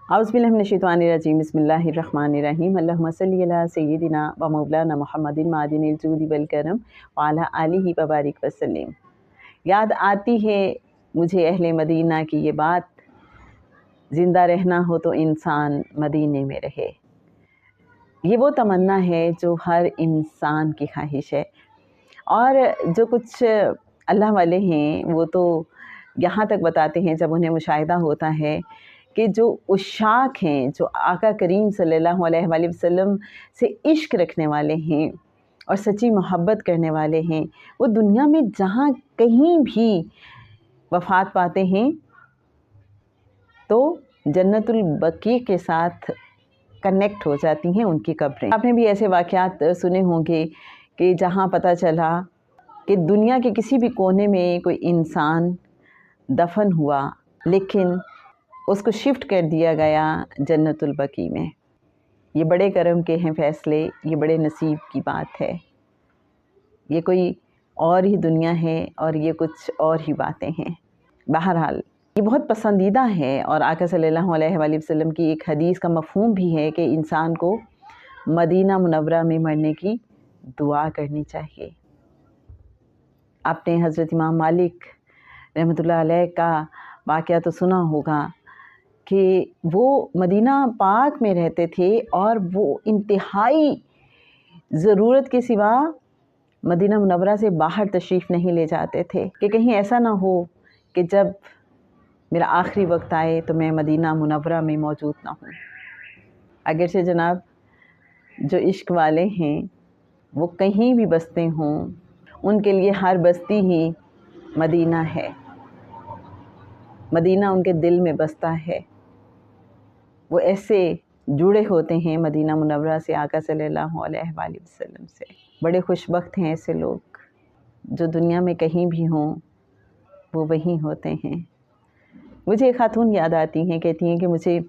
औज़ु बिल्लाहि मिनश्शैतानिर्रजीम बिस्मिल्लाहिर्रहमानिर्रहीम अल्लाहुम्मा सल्लि अला सय्यिदिना व मौलाना मुहम्मदिन मादिनिल जूदि वल करम व अला आलिहि व बारिक वसल्लम। याद आती है मुझे अहले मदीना की ये बात, ज़िंदा रहना हो तो इंसान मदीने में रहे। ये वो तमन्ना है जो हर इंसान की ख्वाहिश है, और जो कुछ अल्लाह वाले हैं वो तो यहाँ तक बताते हैं जब उन्हें मुशाहिदा होता है कि जो उशाक हैं, जो आका करीम सल्लल्लाहु अलैहि वसल्लम से इश्क रखने वाले हैं और सच्ची मोहब्बत करने वाले हैं, वो दुनिया में जहाँ कहीं भी वफ़ात पाते हैं तो जन्नतुल बकी के साथ कनेक्ट हो जाती हैं उनकी कब्रें। आपने भी ऐसे वाक़यात सुने होंगे कि जहाँ पता चला कि दुनिया के किसी भी कोने में कोई इंसान दफन हुआ, लेकिन उसको शिफ्ट कर दिया गया जन्नतुल बकी में। ये बड़े करम के हैं फ़ैसले, ये बड़े नसीब की बात है। ये कोई और ही दुनिया है और ये कुछ और ही बातें हैं। बहरहाल ये बहुत पसंदीदा है, और आका सल्लल्लाहु अलैहि वसल्लम की एक हदीस का मफ़हूम भी है कि इंसान को मदीना मुनव्वरा में मरने की दुआ करनी चाहिए। आपने हज़रत इमाम मालिक रहमतुल्लाह अलैह का वाक़या तो सुना होगा कि वो मदीना पाक में रहते थे और वो इंतहाई ज़रूरत के सिवा मदीना मुनव्वरा से बाहर तशरीफ़ नहीं ले जाते थे कि कहीं ऐसा ना हो कि जब मेरा आखिरी वक्त आए तो मैं मदीना मुनव्वरा में मौजूद ना हूँ। अगर से जनाब जो इश्क वाले हैं वो कहीं भी बसते हों, उनके लिए हर बस्ती ही मदीना है। मदीना उनके दिल में बसता है। वो ऐसे जुड़े होते हैं मदीना मुनव्वरा से, आका सल्लल्लाहु अलैहि वसल्लम से। बड़े खुशबख्त हैं ऐसे लोग जो दुनिया में कहीं भी हों वो वहीं होते हैं। मुझे एक खातून याद आती हैं, कहती हैं कि मुझे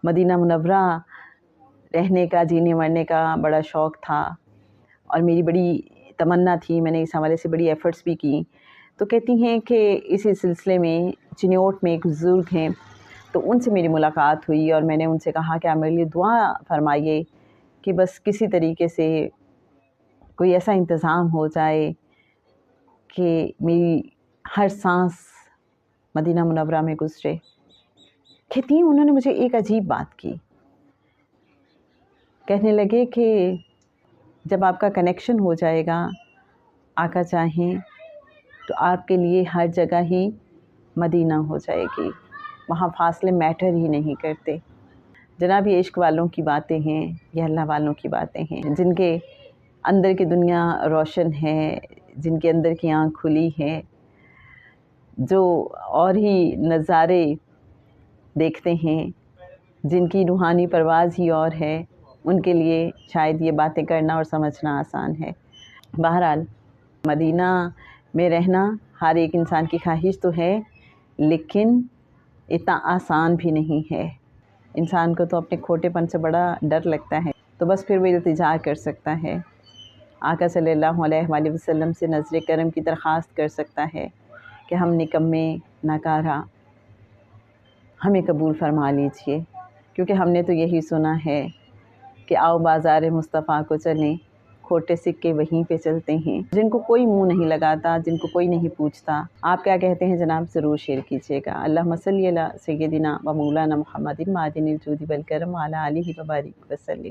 मदीना मुनव्वरा रहने का, जीने मरने का बड़ा शौक़ था और मेरी बड़ी तमन्ना थी, मैंने इस हवाले से बड़ी एफ़र्ट्स भी की। तो कहती हैं कि इसी सिलसिले में चिन्योट में एक बुज़ुर्ग हैं, तो उनसे मेरी मुलाकात हुई और मैंने उनसे कहा कि आप मेरे लिए दुआ फरमाइए कि बस किसी तरीके से कोई ऐसा इंतज़ाम हो जाए कि मेरी हर सांस मदीना मुनव्वरा में गुज़रे। कहती हैं उन्होंने मुझे एक अजीब बात की, कहने लगे कि जब आपका कनेक्शन हो जाएगा, आका चाहें तो आपके लिए हर जगह ही मदीना हो जाएगी, वहाँ फासले मैटर ही नहीं करते। जनाब ये इश्क वालों की बातें हैं, ये अल्लाह वालों की बातें हैं, जिनके अंदर की दुनिया रोशन है, जिनके अंदर की आँख खुली है, जो और ही नज़ारे देखते हैं, जिनकी रूहानी परवाज़ ही और है, उनके लिए शायद ये बातें करना और समझना आसान है। बहरहाल मदीना में रहना हर एक इंसान की ख्वाहिश तो है, लेकिन इतना आसान भी नहीं है। इंसान को तो अपने खोटेपन से बड़ा डर लगता है, तो बस फिर वो इल्तिजा कर सकता है, आका सल्लल्लाहु अलैहि वसल्लम से नज़र करम की दरख्वास्त कर सकता है कि हम निकम्मे नाकारा, हमें कबूल फरमा लीजिए। क्योंकि हमने तो यही सुना है कि आओ बाज़ार मुस्तफ़ा को चलें, खोटे सिक्के वहीं पे चलते हैं। जिनको कोई मुंह नहीं लगाता, जिनको कोई नहीं पूछता, आप क्या कहते हैं जनाब, ज़रूर शेयर कीजिएगा। अल्लाहुम्मा सल्लि अला सय्यिदिना व मौलाना मुहम्मदिन मादिनिल जूदि वल करम व अला आलिहि व बारिक वसल्लम।